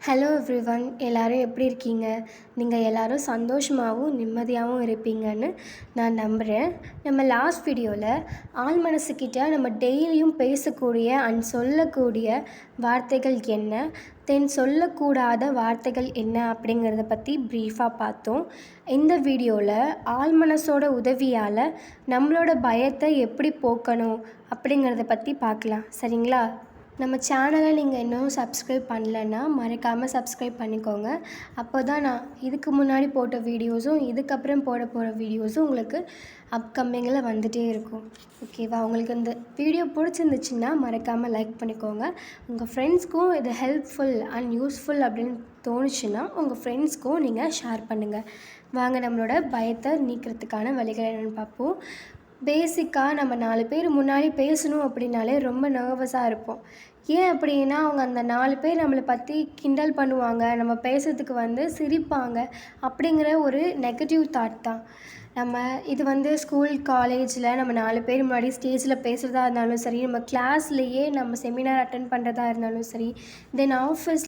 Hello everyone, எல்லாரும் எப்படி இருக்கீங்க? நீங்கள் எல்லாரும் சந்தோஷமாகவும் நிம்மதியாகவும் இருப்பீங்கன்னு நான் நம்புகிறேன். நம்ம லாஸ்ட் வீடியோவில் ஆழ் மனசுக்கிட்ட நம்ம டெய்லியும் பேசக்கூடிய அண்ட் சொல்லக்கூடிய வார்த்தைகள் என்ன, தென் சொல்லக்கூடாத வார்த்தைகள் என்ன அப்படிங்கிறத பற்றி ப்ரீஃபாக பார்த்தோம். இந்த வீடியோவில் ஆழ் மனசோட உதவியால் நம்மளோட பயத்தை எப்படி போக்கணும் அப்படிங்கிறத பற்றி பார்க்கலாம். சரிங்களா? நம்ம சேனலை நீங்கள் இன்னும் சப்ஸ்கிரைப் பண்ணலன்னா மறக்காமல் சப்ஸ்கிரைப் பண்ணிக்கோங்க. அப்போ தான் நான் இதுக்கு முன்னாடி போட்ட வீடியோஸும் இதுக்கப்புறம் போட போகிற வீடியோஸும் உங்களுக்கு அப்கமிங்கில் வந்துகிட்டே இருக்கும். ஓகேவா? உங்களுக்கு இந்த வீடியோ பிடிச்சிருந்துச்சுன்னா மறக்காமல் லைக் பண்ணிக்கோங்க. உங்கள் ஃப்ரெண்ட்ஸ்க்கும் இது ஹெல்ப்ஃபுல் அண்ட் யூஸ்ஃபுல் அப்படின்னு தோணுச்சுன்னா உங்கள் ஃப்ரெண்ட்ஸ்க்கும் நீங்கள் ஷேர் பண்ணுங்கள். வாங்க நம்மளோட பயத்தை நீக்கிறதுக்கான வழிகள் என்னென்னு பார்ப்போம். பேசிக்காக நம்ம 4 பேர் முன்னாடி பேசணும் அப்படின்னாலே ரொம்ப நர்வஸாக இருப்போம். ஏன் அப்படின்னா அவங்க அந்த 4 பேர் நம்மளை பற்றி கிண்டல் பண்ணுவாங்க, நம்ம பேசுறதுக்கு சிரிப்பாங்க அப்படிங்கிற ஒரு நெகட்டிவ் தாட் தான். நம்ம இது ஸ்கூல் காலேஜில் நம்ம 4 பேர் முன்னாடி ஸ்டேஜில் பேசுகிறதா இருந்தாலும் சரி, நம்ம கிளாஸ்லேயே நம்ம செமினார் அட்டென்ட் பண்ணுறதா இருந்தாலும் சரி, தென் ஆஃபீஸ்